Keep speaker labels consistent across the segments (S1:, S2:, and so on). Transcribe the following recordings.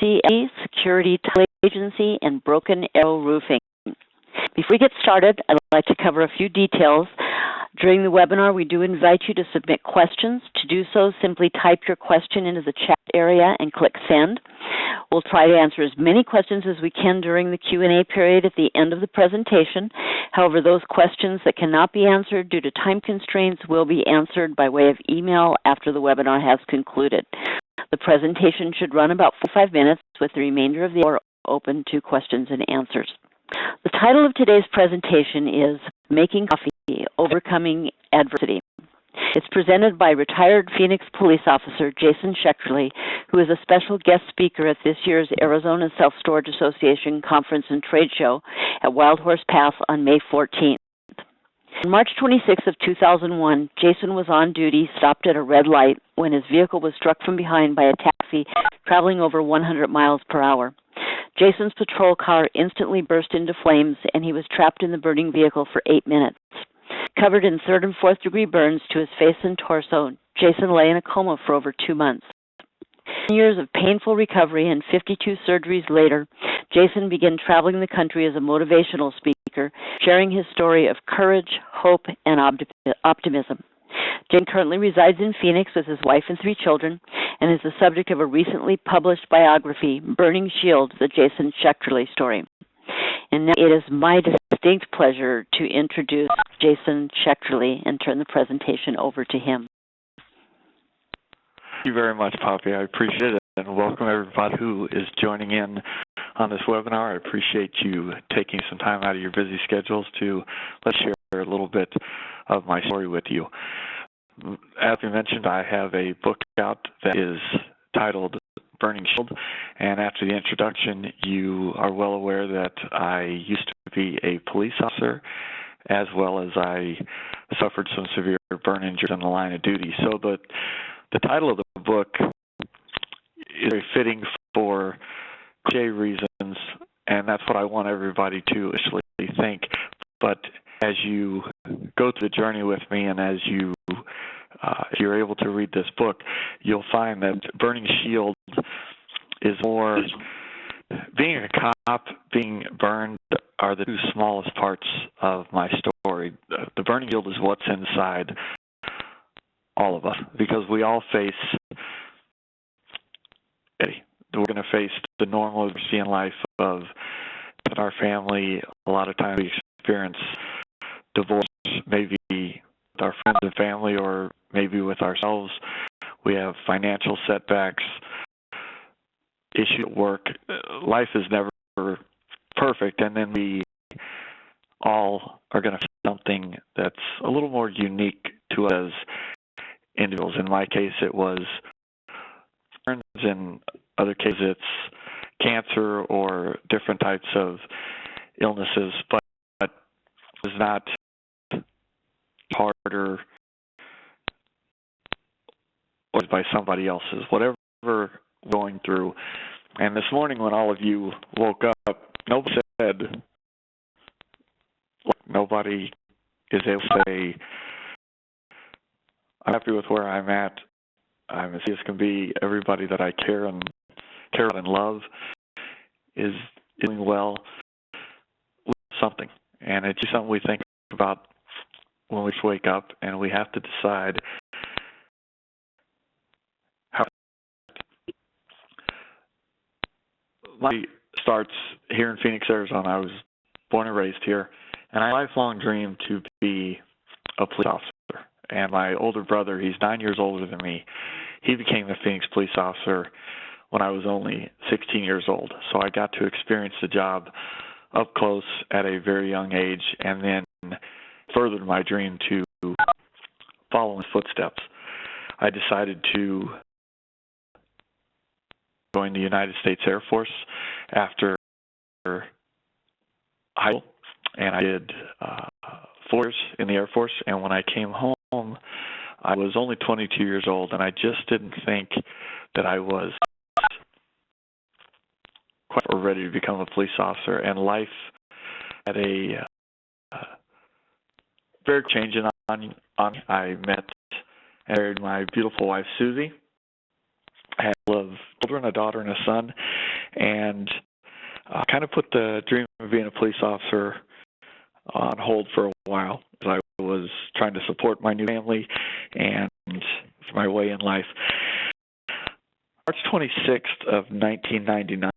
S1: CLE, Security Title Agency, and Broken Arrow Roofing. Before we get started, I'd like to cover a few details. During the webinar, we do invite you to submit questions. To do so, simply type your question into the chat area and click Send. We'll try to answer as many questions as we can during the Q&A period at the end of the presentation. However, those questions that cannot be answered due to time constraints will be answered by way of email after the webinar has concluded. The presentation should run about 45 minutes, with the remainder of the hour open to questions and answers. The title of today's presentation is Making Coffee, Overcoming Adversity. It's presented by retired Phoenix police officer Jason Schechterle, who is a special guest speaker at this year's Arizona Self-Storage Association Conference and Trade Show at Wild Horse Pass on May 14th. On March 26th of 2001, Jason was on duty, stopped at a red light, when his vehicle was struck from behind by a taxi traveling over 100 miles per hour. Jason's patrol car instantly burst into flames, and he was trapped in the burning vehicle for 8 minutes. Covered in 3rd and 4th degree burns to his face and torso, Jason lay in a coma for over 2 months. 10 years of painful recovery and 52 surgeries later, Jason began traveling the country as a motivational speaker, sharing his story of courage, hope, and optimism. Jason currently resides in Phoenix with his wife and 3 children, and is the subject of a recently published biography, Burning Shield, the Jason Schechterle story. And now it is my distinct pleasure to introduce Jason Schechterle and turn the presentation over to him.
S2: Thank you very much, Poppy. I appreciate it, and welcome everybody who is joining in on this webinar. I appreciate you taking some time out of your busy schedules to let's share a little bit of my story with you. As we mentioned, I have a book out that is titled Burning Shield, and after the introduction, you are well aware that I used to be a police officer, as well as I suffered some severe burn injuries in the line of duty. So the title of the book is very fitting for cliche reasons, and that's what I want everybody to initially think. But as you go through the journey with me, and as if you're able to read this book, you'll find that Burning Shield is more being a cop, being burned are the 2 smallest parts of my story. The burning shield is what's inside all of us, because we all we're going to face the normal adversity in life of in our family. A lot of times we experience divorce, maybe with our friends and family, or maybe with ourselves. We have financial setbacks, issue at work. Life is never perfect, and then we all are going to face something that's a little more unique to us as individuals. In my case, it was burns. In other cases, it's cancer or different types of illnesses, but it's not harder or by somebody else's, whatever we're going through. And this morning when all of you woke up, nobody said, nobody is able to say, I'm happy with where I'm at. I'm as happy as can be. Everybody that I care about and love is doing well with something. And it's something we think about when we wake up, and we have to decide how. My starts here in Phoenix, Arizona. I was born and raised here, and I had a lifelong dream to be a police officer. And my older brother, he's 9 years older than me, he became a Phoenix police officer when I was only 16 years old. So I got to experience the job up close at a very young age, and then furthered my dream to follow his footsteps. I decided to join the United States Air Force after high school, and I did 4 years in the Air Force. And when I came home, I was only 22 years old, and I just didn't think that I was quite ready to become a police officer. And life had a very changing on. I met and married my beautiful wife, Susie, I had children, a daughter and a son, and kind of put the dream of being a police officer on hold for a while as I was trying to support my new family and my way in life. March 26th of 1999,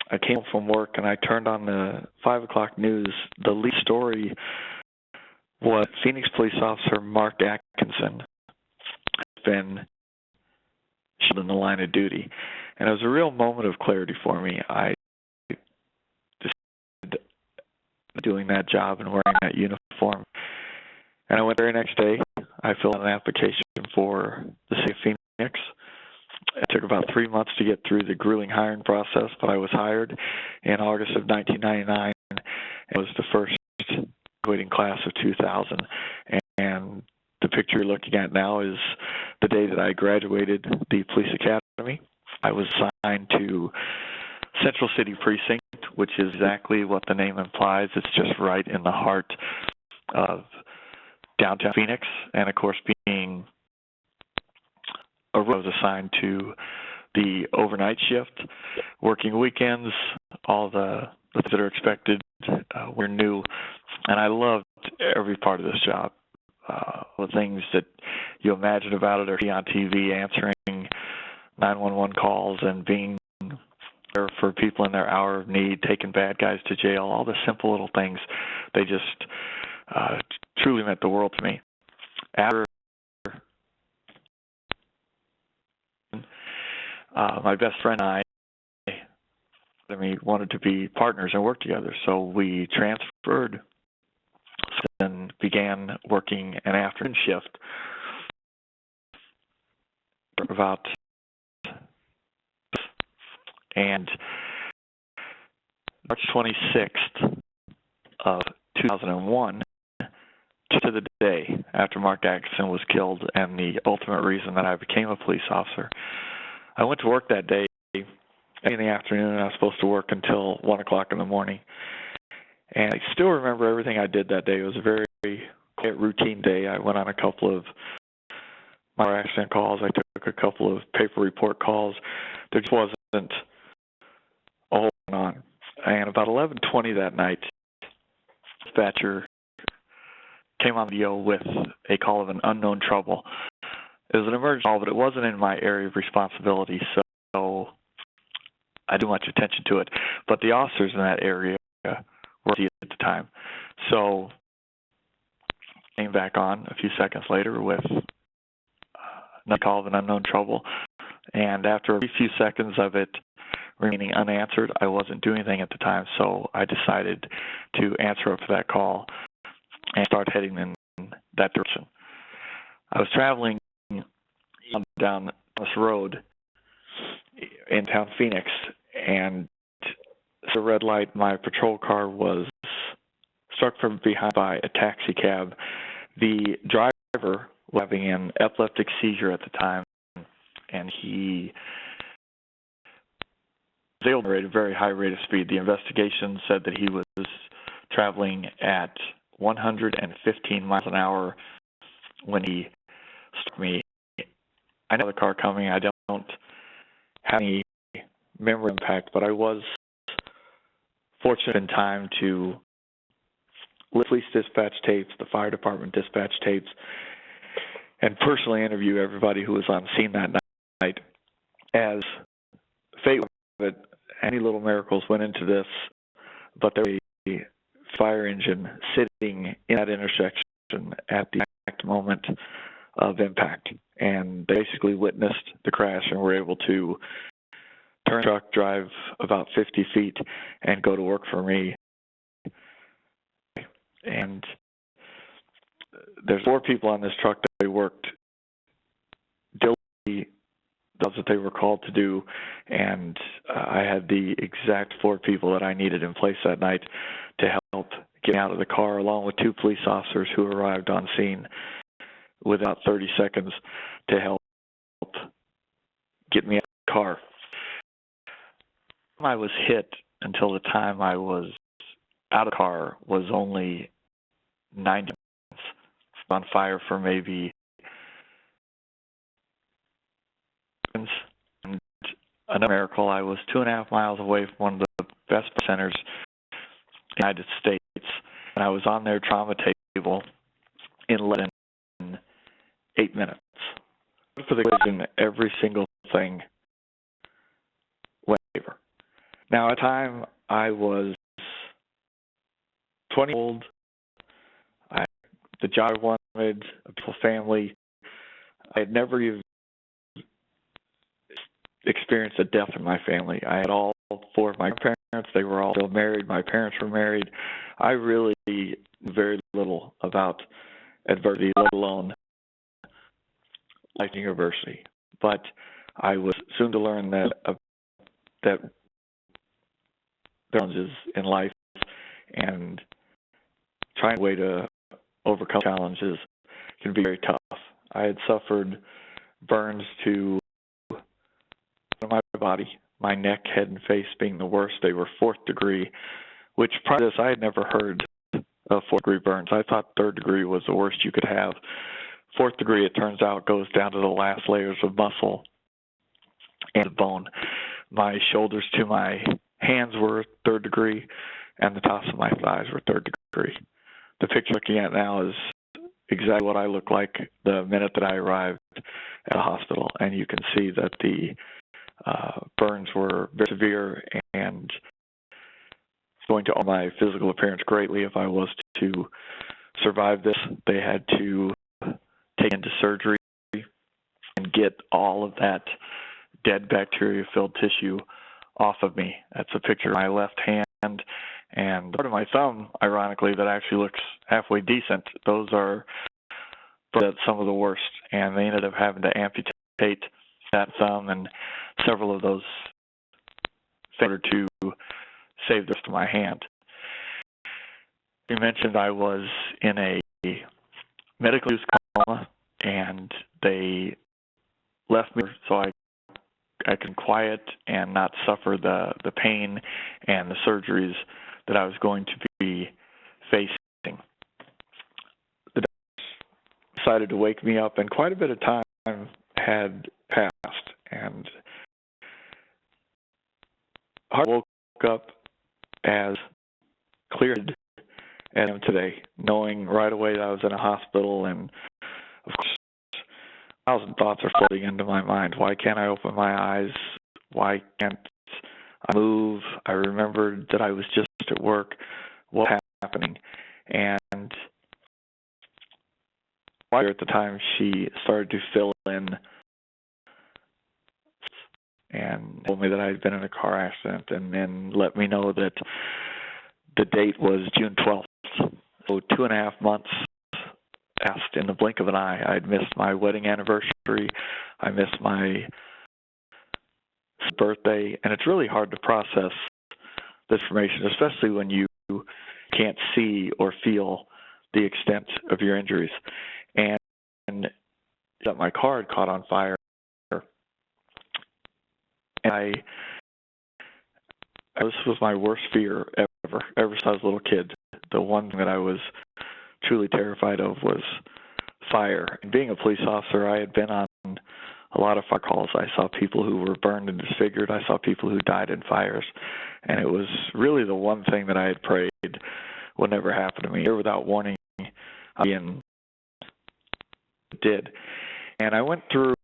S2: I came home from work and I turned on the 5 o'clock news. The lead story was Phoenix police officer Mark Atkinson has been shot in the line of duty. And it was a real moment of clarity for me. I decided doing that job and wearing that uniform. And I went there the next day. I filled out an application for the city of Phoenix. It took about 3 months to get through the grueling hiring process, but I was hired in August of 1999. It was the first graduating class of 2000. And the picture you're looking at now is the day that I graduated the police academy. I was assigned to Central City Precinct, which is exactly what the name implies. It's just right in the heart of downtown Phoenix. And of course, being I was assigned to the overnight shift, working weekends, all the things that are expected were new, and I loved every part of this job. The things that you imagine about it or see on TV, answering 911 calls and being there for people in their hour of need, taking bad guys to jail, all the simple little things, they just truly meant the world to me. After my best friend and I wanted to be partners and work together, so we transferred and began working an afternoon shift about, and March 26th of 2001, to the day after Mark Atkinson was killed and the ultimate reason that I became a police officer, I went to work that day in the afternoon, and I was supposed to work until 1 o'clock in the morning. And I still remember everything I did that day. It was a very quiet, routine day. I went on a couple of minor accident calls. I took a couple of paper report calls. There just wasn't a whole lot on. And about 11:20 that night, dispatcher came on the video with a call of an unknown trouble. It was an emergency call, but it wasn't in my area of responsibility, so I didn't much attention to it. But the officers in that area were at the time. So I came back on a few seconds later with another call of an unknown trouble. And after a few seconds of it remaining unanswered, I wasn't doing anything at the time, so I decided to answer up for that call and start heading in that direction. I was traveling down this road in town Phoenix, and the red light, my patrol car was struck from behind by a taxi cab. The driver was having an epileptic seizure at the time, and he was able to rate a very high rate of speed. The investigation said that he was traveling at 115 miles an hour when he struck me. I know the car coming. I don't have any memory impact, but I was fortunate in time to police dispatch tapes, the fire department dispatch tapes, and personally interview everybody who was on scene that night. As fate would have it, any little miracles went into this, but there was a fire engine sitting in that intersection at the exact moment of impact, and they basically witnessed the crash and were able to turn the truck, drive about 50 feet, and go to work for me. And there's 4 people on this truck that they worked diligently, that's what they were called to do, and I had the exact 4 people that I needed in place that night to help get me out of the car, along with 2 police officers who arrived on scene with about 30 seconds to help get me out of the car. I was hit until the time I was out of the car was only 90 minutes. On fire for maybe another miracle. I was 2.5 miles away from one of the best centers in the United States, and I was on their trauma table in less than 8 minutes. For the collision, every single thing went in favor. Now, at the time, I was 20 years old. The job I wanted, a beautiful family. I had never even experienced a death in my family. I had all 4 of my parents. They were all still married. My parents were married. I really knew very little about adversity, let alone life in university. But I was soon to learn that there are challenges in life, and trying a way to overcome challenges can be very tough. I had suffered burns to my body, my neck, head, and face being the worst. They were 4th degree, which prior to this I had never heard of 4th degree burns. I thought 3rd degree was the worst you could have. 4th degree, it turns out, goes down to the last layers of muscle and bone. My shoulders to my hands were 3rd degree, and the tops of my thighs were 3rd degree. The picture looking at now is exactly what I looked like the minute that I arrived at the hospital, and you can see that the burns were very severe and going to alter my physical appearance greatly if I was to survive this. They had to take into surgery and get all of that dead bacteria-filled tissue off of me. That's a picture of my left hand, and part of my thumb, ironically, that actually looks halfway decent. Those are some of the worst, and they ended up having to amputate that thumb and several of those fingers to save the rest of my hand. You mentioned I was in a medical-induced coma, and they left me so I could quiet and not suffer the pain and the surgeries that I was going to be facing. The doctors decided to wake me up, and quite a bit of time had passed, and I woke up as cleared as I am today, knowing right away that I was in a hospital, and of course 1,000 thoughts are floating into my mind. Why can't I open my eyes? Why can't I move? I remembered that I was just at work. What was happening? And at the time, she started to fill in and told me that I had been in a car accident, and then let me know that the date was June 12th. So 2.5 months passed in the blink of an eye. I'd missed my wedding anniversary. I missed my birthday, and it's really hard to process this information, especially when you can't see or feel the extent of your injuries. And that my car had caught on fire. And this was my worst fear ever since I was a little kid. The one thing that I was truly terrified of was fire. And being a police officer, I had been on a lot of fire calls. I saw people who were burned and disfigured. I saw people who died in fires. And it was really the one thing that I had prayed would never happen to me. Here without warning, and it did. And I went through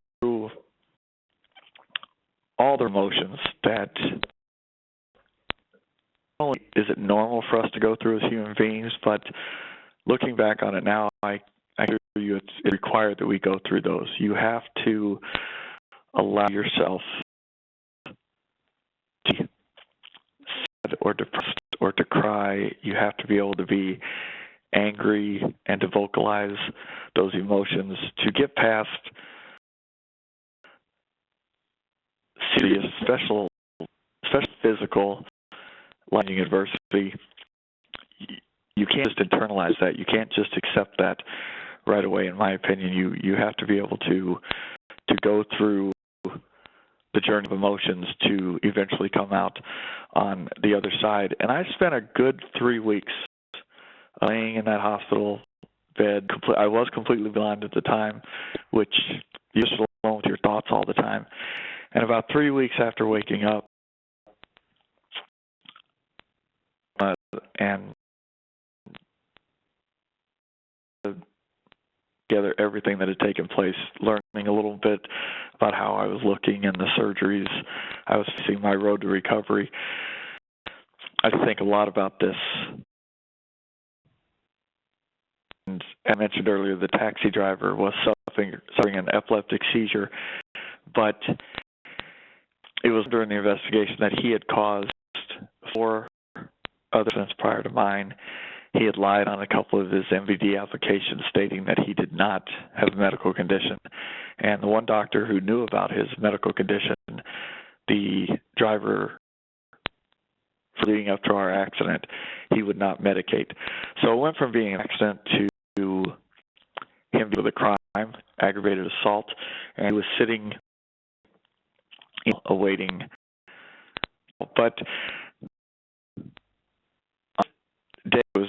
S2: all the emotions that not only is it normal for us to go through as human beings, but looking back on it now, I hear you, it's required that we go through those. You have to allow yourself to be sad or depressed or to cry. You have to be able to be angry and to vocalize those emotions to get past serious, special physical life adversity. You can't just internalize that. You can't just accept that right away, in my opinion. You have to be able to go through the journey of emotions to eventually come out on the other side. And I spent a good 3 weeks laying in that hospital bed. I was completely blind at the time, which you're just alone with your thoughts all the time. And about 3 weeks after waking up, and together everything that had taken place, learning a little bit about how I was looking and the surgeries I was seeing, my road to recovery. I think a lot about this. And I mentioned earlier the taxi driver was suffering an epileptic seizure, but it was during the investigation that he had caused 4 other incidents prior to mine. He had lied on a couple of his MVD applications stating that he did not have a medical condition. And the one doctor who knew about his medical condition, the driver leading up to our accident, he would not medicate. So it went from being an accident to him with a crime, aggravated assault, and he was sitting awaiting. But day was,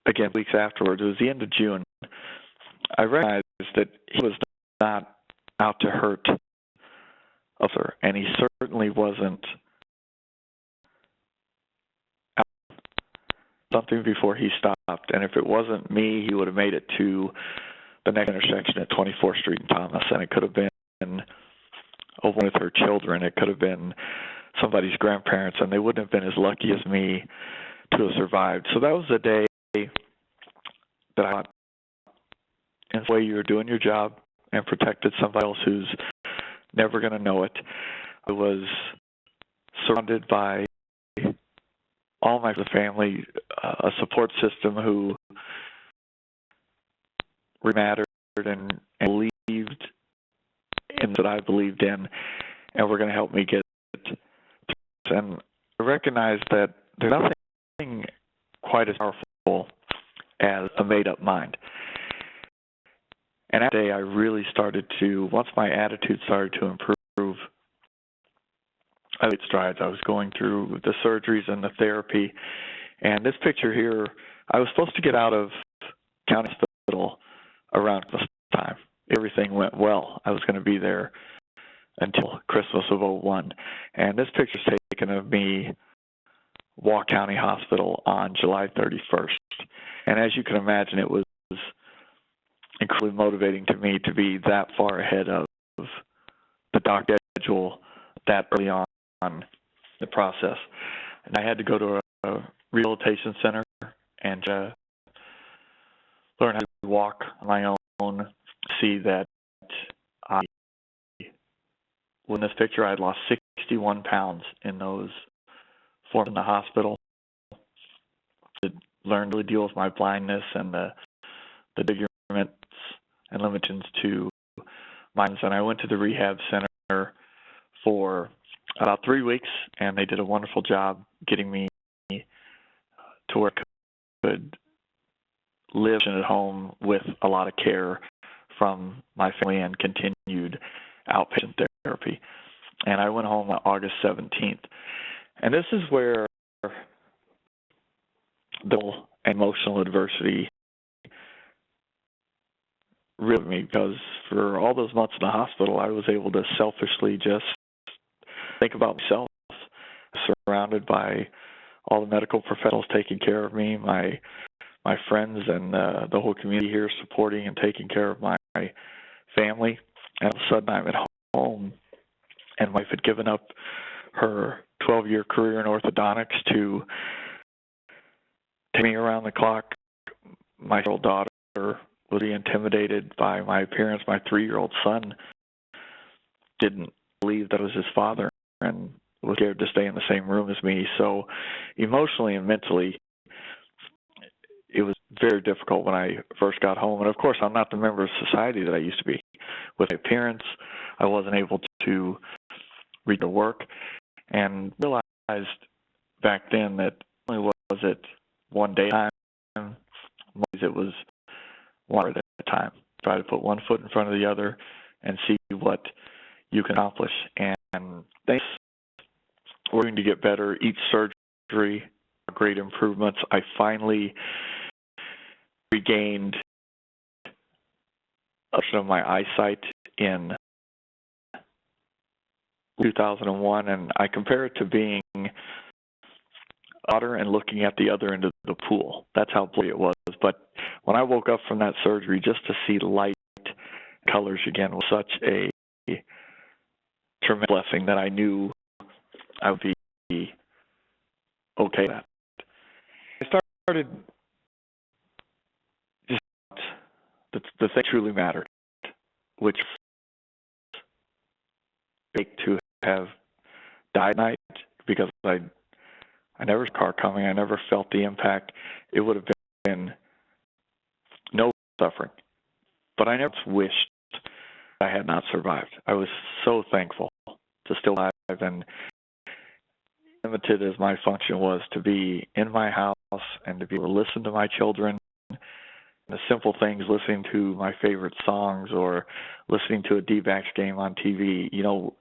S2: again, weeks afterwards, it was the end of June, I recognized that he was not out to hurt her, and he certainly wasn't out something before he stopped. And if it wasn't me, he would have made it to the next intersection at 24th Street and Thomas, and it could have been over with her children. It could have been somebody's grandparents, and they wouldn't have been as lucky as me to have survived. So that was the day that I thought, in the way you were doing your job and protected somebody else who's never going to know it. I was surrounded by all my family, a support system who mattered and believed in what I believed in, and were going to help me get it. And I recognized that there's nothing quite as powerful as a made-up mind. And that day I really started to, once my attitude started to improve, I made strides. I was going through the surgeries and the therapy. And this picture here, I was supposed to get out of county hospital around Christmas time. Everything went well. I was going to be there until Christmas of '01. And this picture's taken of me Walk County Hospital on July 31st. And as you can imagine, it was incredibly motivating to me to be that far ahead of the doctor schedule that early on in the process. And I had to go to a rehabilitation center and learn how to walk on my own, see that in this picture I had lost 61 pounds in those 4 months in the hospital. I learned to deal with my blindness and the disfigurements and limitations to mine. And I went to the rehab center for about 3 weeks, and they did a wonderful job getting me to where I could live at home with a lot of care from my family and continued outpatient therapy. And I went home on August 17th. And this is where the emotional adversity really me, because for all those months in the hospital, I was able to selfishly just think about myself, surrounded by all the medical professionals taking care of me, my friends and the whole community here supporting and taking care of my family. And all of a sudden I'm at home, and my wife had given up her 12-year career in orthodontics to take me around the clock. My daughter was intimidated by my appearance. My 3-year-old son didn't believe that I was his father and was scared to stay in the same room as me. So emotionally and mentally, it was very difficult when I first got home. And of course, I'm not the member of society that I used to be. With my appearance, I wasn't able to read or work, and realized back then that only was it one day at a time, it was one at a time. Try to put one foot in front of the other and see what you can accomplish. And things were going to get better. Each surgery, great improvements. I finally regained a portion of my eyesight in 2001, and I compare it to being water and looking at the other end of the pool. That's how blurry it was. But when I woke up from that surgery, just to see light colors again was such a tremendous blessing that I knew I would be okay with that. I started just the thing truly mattered, which to have died night because I never saw a car coming. I never felt the impact. It would have been no suffering. But I never wished I had not survived. I was so thankful to still be alive, and limited as my function was to be in my house and to be able to listen to my children. The simple things, listening to my favorite songs or listening to a D-backs game on TV. You know,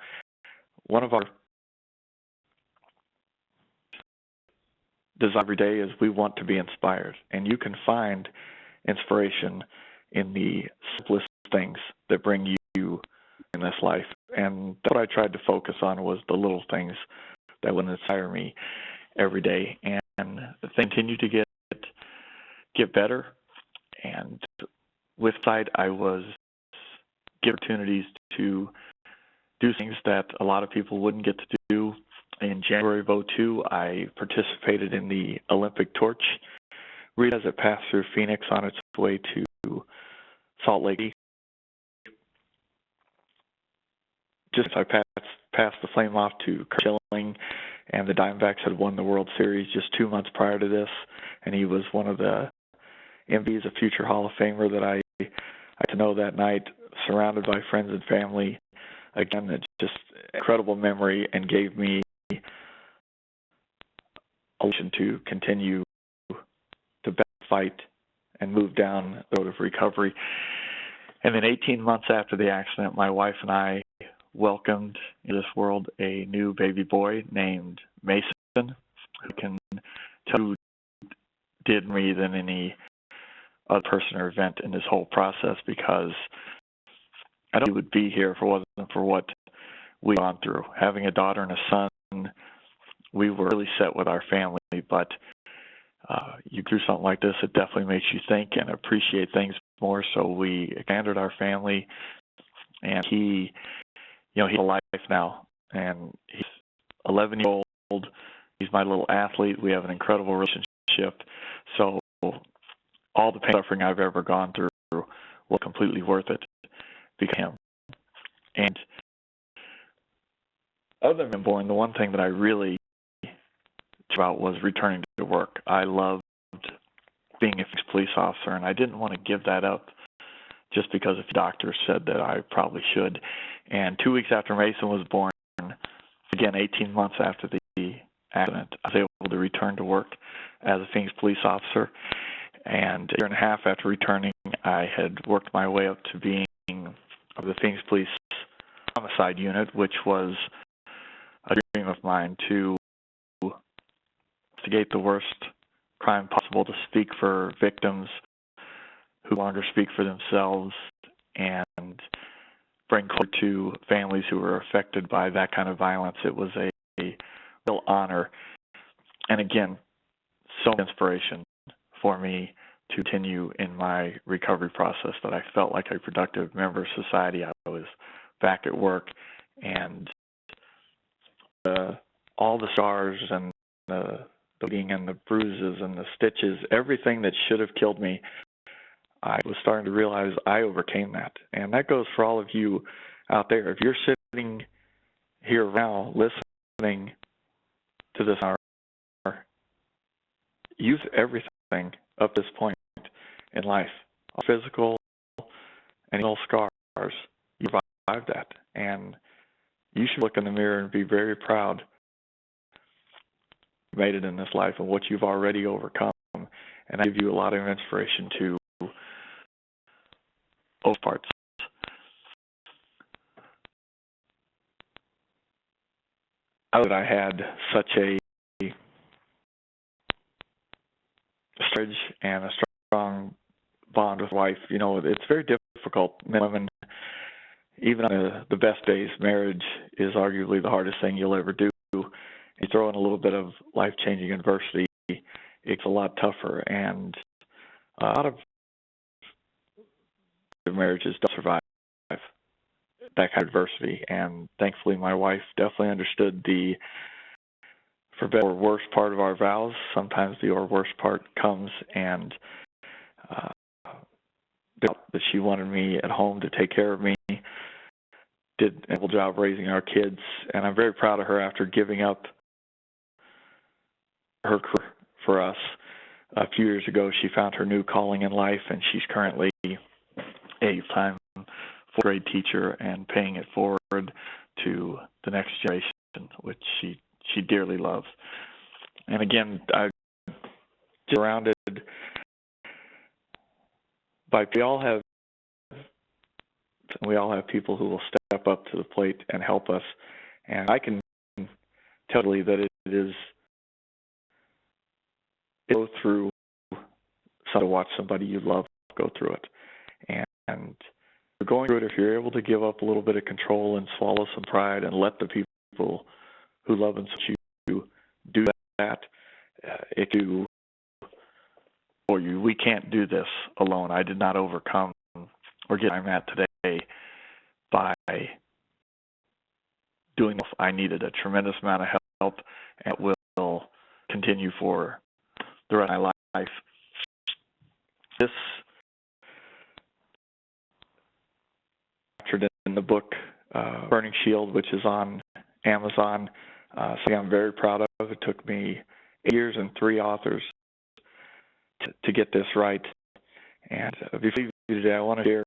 S2: one of our desires every day is we want to be inspired, and you can find inspiration in the simplest things that bring you in this life. And that's what I tried to focus on, was the little things that would inspire me every day, and things continue to get better. And with sight, I was given opportunities to do things that a lot of people wouldn't get to do. In January of 2002, I participated in the Olympic torch relay as it passed through Phoenix on its way to Salt Lake. Just as I passed the flame off to Curt Schilling, and the Diamondbacks had won the World Series just 2 months prior to this, and he was one of the MVPs, a future Hall of Famer that I had to know that night, surrounded by friends and family. Again, it's just incredible memory, and gave me a mission to continue to fight and move down the road of recovery. And then 18 months after the accident, my wife and I welcomed in this world a new baby boy named Mason, who can tell you did me than any other person or event in this whole process, because I don't think we would be here if it wasn't for what we've gone through. Having a daughter and a son, we were really set with our family, but you do something like this, it definitely makes you think and appreciate things more. So we expanded our family, and he's alive now, and he's 11 years old. He's my little athlete. We have an incredible relationship. So all the pain and suffering I've ever gone through was completely worth it because of him. And other than born, the one thing that I really about was returning to work. I loved being a police officer, and I didn't want to give that up just because a doctor said that I probably should. And 2 weeks after Mason was born, again 18 months after the accident, I was able to return to work as a Phoenix police officer. And a year and a half after returning, I had worked my way up to being of the Phoenix Police Homicide Unit, which was a dream of mine, to investigate the worst crime possible, to speak for victims who no longer speak for themselves, and bring closure to families who were affected by that kind of violence. It was a real honor, and again, so much inspiration for me to continue in my recovery process, that I felt like a productive member of society. I was back at work, and all the scars and the bleeding and the bruises and the stitches, everything that should have killed me, I was starting to realize I overcame that. And that goes for all of you out there. If you're sitting here now listening to this hour, use everything up to this point in life, physical and emotional scars. You survived that, and you should look in the mirror and be very proud you made it in this life and what you've already overcome. And I give you a lot of inspiration to both parts. I had such a marriage and a strong bond with wife. You know, it's very difficult. Men and women, even on the best days, marriage is arguably the hardest thing you'll ever do. You throw in a little bit of life-changing adversity, it's a lot tougher, and a lot of marriages don't survive that kind of adversity. And thankfully, my wife definitely understood the for better or worse part of our vows. Sometimes the or worse part comes, and that she wanted me at home to take care of me, did an incredible job raising our kids, and I'm very proud of her after giving up her career for us. A few years ago, she found her new calling in life, and she's currently a full-time fourth-grade teacher and paying it forward to the next generation, which she dearly loves. And again, I'm surrounded by we all have people who will step up to the plate and help us. And I can tell you that it is go through to watch somebody you love go through it. And going through it, if you're able to give up a little bit of control and swallow some pride and let the people who love and support you do that, we can't do this alone. I did not overcome or get where I'm at today by doing this. I needed a tremendous amount of help, and it will continue for the rest of my life. This in the book Burning Shield, which is on Amazon, something I'm very proud of. It took me 8 years and 3 authors to get this right. And before you today, I want to share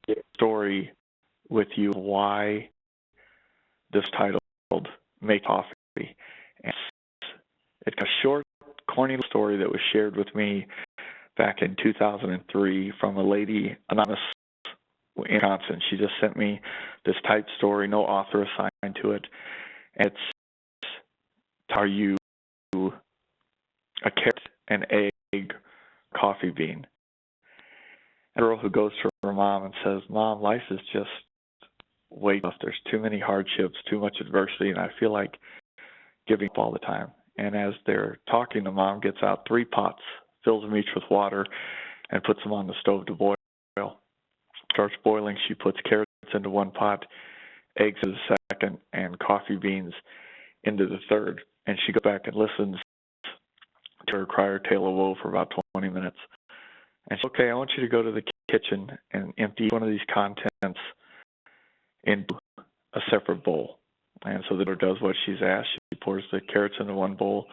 S2: a story with you why this titled Make Coffee. And it's a short, corny story that was shared with me back in 2003 from a lady, anonymous, in Wisconsin. She just sent me this typed story, no author assigned to it. And it's how you a carrot and egg coffee bean. A girl who goes to her mom and says, "Mom, life is just way tough. There's too many hardships, too much adversity, and I feel like giving up all the time." And as they're talking, the mom gets out 3 pots, fills them each with water, and puts them on the stove to boil. Starts boiling. She puts carrots into 1 pot, eggs in the second, and coffee beans into the third. And she goes back and listens to her cry her tale of woe for about 20 minutes. And she says, "Okay, I want you to go to the kitchen and empty each one of these contents into a separate bowl." And so the daughter does what she's asked. She pours the carrots into 1 bowl,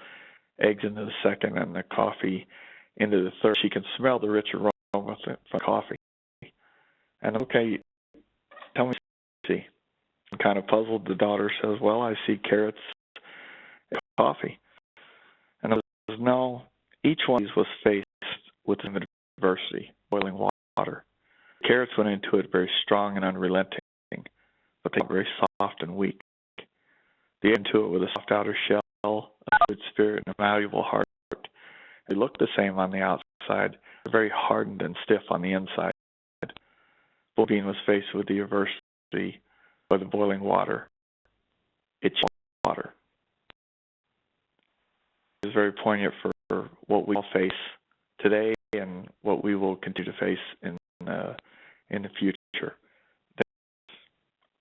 S2: eggs into the second, and the coffee into the third. She can smell the rich aroma from the coffee. And okay, tell me what you see. I'm kind of puzzled. The daughter says, "Well, I see carrots and coffee." And I says, "No, each one of these was faced with adversity, boiling water. Carrots went into it very strong and unrelenting, but they were very soft and weak. They went into it with a soft outer shell, a good spirit, and a malleable heart. They looked the same on the outside, but very hardened and stiff on the inside. The bean was faced with the adversity of the boiling water. It's water." It's very poignant for what we all face today and what we will continue to face in the future.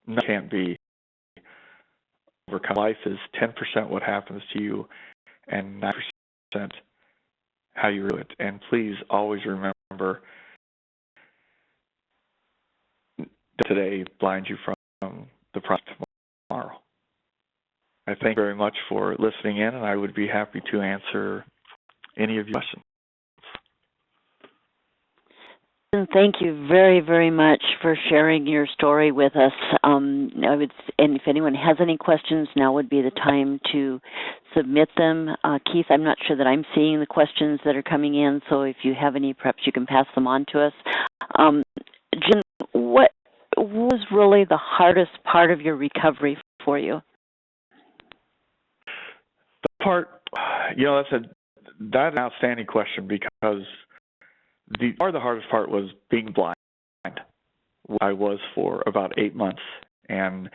S2: That can't be overcome. Life is 10% what happens to you and 9% how you do it. And please always remember that today blinds you from the promise of tomorrow. I thank you very much for listening in, and I would be happy to answer any of your questions.
S1: And thank you very, very much for sharing your story with us. And if anyone has any questions, now would be the time to submit them. Keith, I'm not sure that I'm seeing the questions that are coming in, so if you have any, perhaps you can pass them on to us. Jen, what was really the hardest part of your recovery for you?
S2: The part, that's an outstanding question, because the hardest part was being blind. where I was for about 8 months, and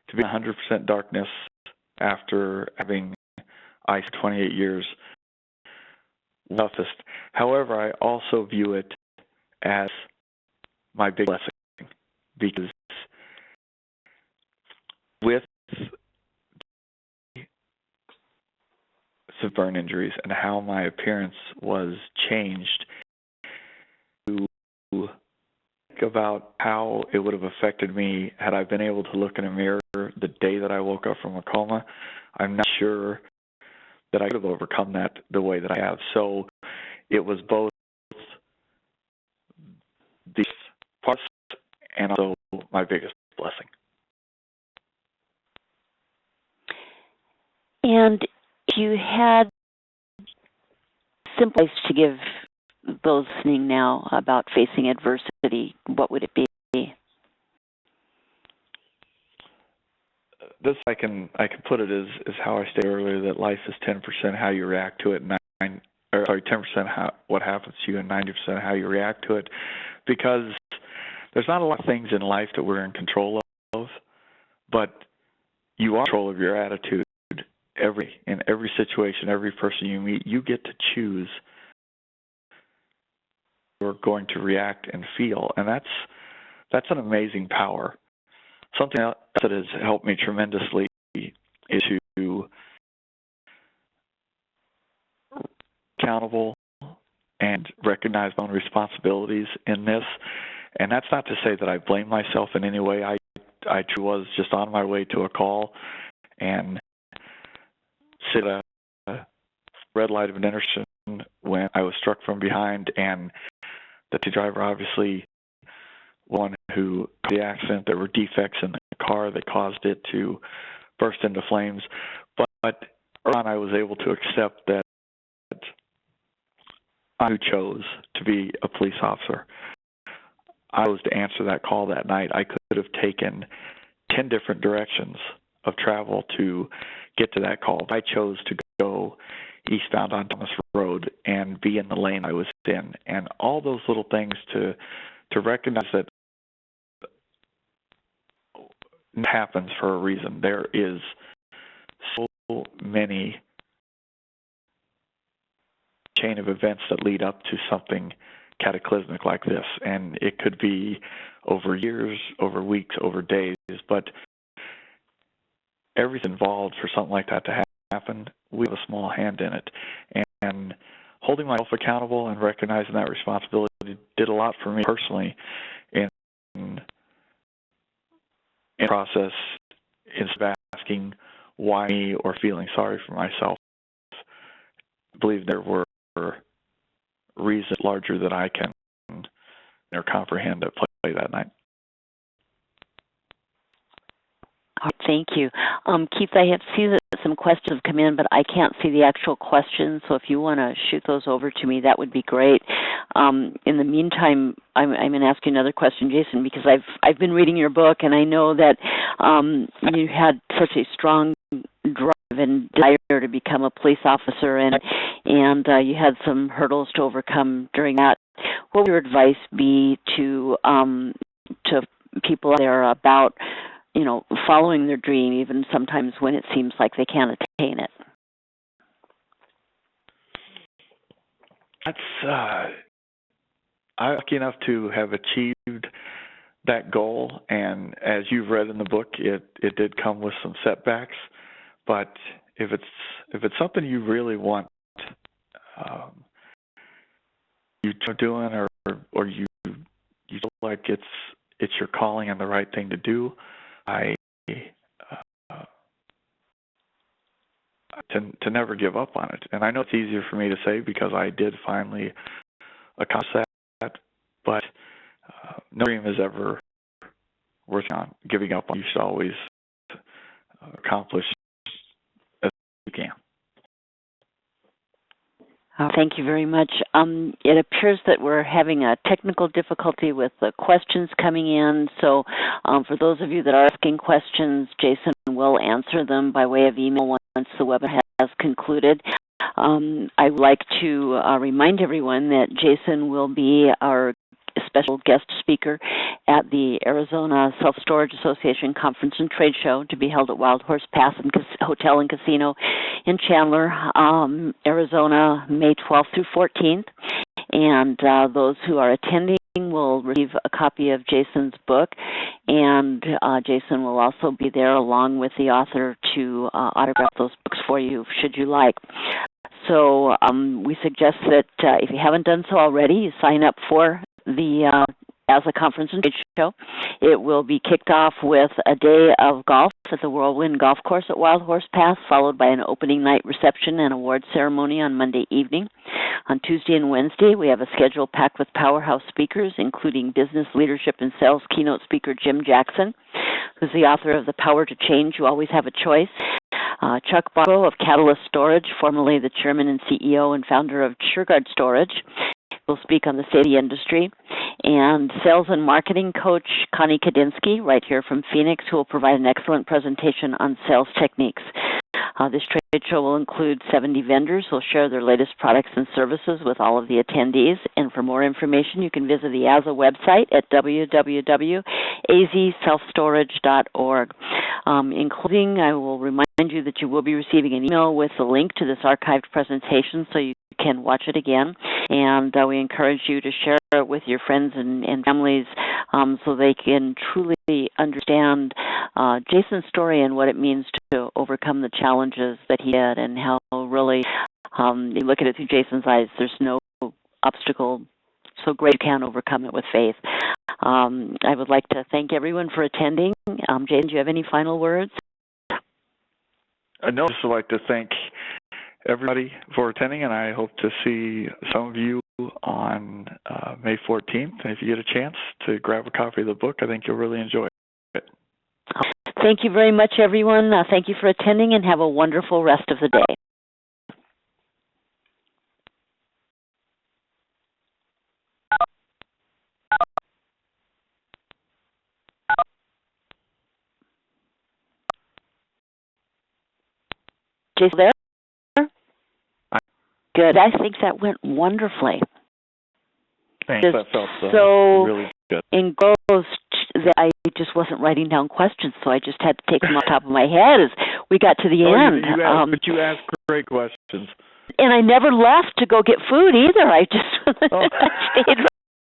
S2: to be in 100% darkness after having ice 28 years, toughest. However, I also view it as my big blessing, because with some burn injuries and how my appearance was changed, to think about how it would have affected me had I been able to look in a mirror the day that I woke up from a coma, I'm not sure that I could have overcome that the way that I have. So it was both these parts and also my biggest blessing.
S1: And if you had simple advice to give those listening now about facing adversity, what would it be?
S2: This I can put it as how I stated earlier, that life is 10% how you react to it, 10% what happens to you, and 90% how you react to it. Because there's not a lot of things in life that we're in control of, but you are in control of your attitude. In every situation, every person you meet, you get to choose how you're going to react and feel, and that's an amazing power. Something else that has helped me tremendously is to be accountable and recognize my own responsibilities in this. And that's not to say that I blame myself in any way. I was just on my way to a call and sit at a red light of an intersection when I was struck from behind, and the taxi driver obviously one who caused the accident. There were defects in the car that caused it to burst into flames. But early on, I was able to accept that I who chose to be a police officer. I was to answer that call that night. I could have taken 10 different directions of travel to get to that call. I chose to go eastbound on Thomas Road and be in the lane I was in. And all those little things to recognize that it happens for a reason. There is so many chain of events that lead up to something cataclysmic like this, and it could be over years, over weeks, over days, but everything's involved for something like that to happen. We have a small hand in it, and holding myself accountable and recognizing that responsibility did a lot for me personally in process, instead of asking why me or feeling sorry for myself. I believe there were reasons larger than I can comprehend at play that night.
S1: Thank you. Keith, I have seen that some questions have come in, but I can't see the actual questions, so if you want to shoot those over to me, that would be great. In the meantime, I'm going to ask you another question, Jason, because I've been reading your book, and I know that you had such a strong drive and desire to become a police officer, and you had some hurdles to overcome during that. What would your advice be to people out there about following their dream, even sometimes when it seems like they can't attain it?
S2: I'm lucky enough to have achieved that goal, and as you've read in the book, it did come with some setbacks. But if it's something you really want, you doing, or you feel like it's your calling and the right thing to do, I to never give up on it. And I know it's easier for me to say because I did finally accomplish that, but no dream is ever worth giving up on. You should always accomplish as you can.
S1: Thank you very much. It appears that we're having a technical difficulty with the questions coming in. So for those of you that are asking questions, Jason will answer them by way of email once the webinar has concluded. I would like to remind everyone that Jason will be our special guest speaker at the Arizona Self-Storage Association Conference and Trade Show to be held at Wild Horse Pass Hotel and Casino in Chandler, Arizona, May 12th through 14th. And those who are attending will receive a copy of Jason's book, and Jason will also be there along with the author to autograph those books for you, should you like. So we suggest that if you haven't done so already, you sign up for the ASA Conference and Trade Show. It will be kicked off with a day of golf at the Whirlwind Golf Course at Wild Horse Pass, followed by an opening night reception and award ceremony on Monday evening. On Tuesday and Wednesday, we have a schedule packed with powerhouse speakers, including business leadership and sales keynote speaker Jim Jackson, who's the author of The Power to Change, You Always Have a Choice. Chuck Barbo of Catalyst Storage, formerly the chairman and CEO and founder of SureGuard Storage, will speak on the state of the industry. And sales and marketing coach Connie Kadinsky, right here from Phoenix, who will provide an excellent presentation on sales techniques. This trade show will include 70 vendors who will share their latest products and services with all of the attendees. And for more information, you can visit the ASA website at www.azselfstorage.org. In closing, I will remind you that you will be receiving an email with a link to this archived presentation so you can watch it again. And we encourage you to share it with your friends and families so they can truly understand Jason's story and what it means to overcome the challenges that he had, and how really you look at it through Jason's eyes, there's no obstacle so great you can overcome it with faith. I would like to thank everyone for attending. Jason, do you have any final words?
S2: No, I'd just like to thank everybody for attending, and I hope to see some of you on May 14th. And if you get a chance to grab a copy of the book, I think you'll really enjoy it.
S1: Thank you very much, everyone. Thank you for attending, and have a wonderful rest of the day. Jason, there? Good. I think that went wonderfully.
S2: Thanks. That felt
S1: so
S2: really good.
S1: Engrossed that I just wasn't writing down questions, so I just had to take them off the top of my head as we got to the end.
S2: But you asked great questions.
S1: And I never left to go get food either. I just I stayed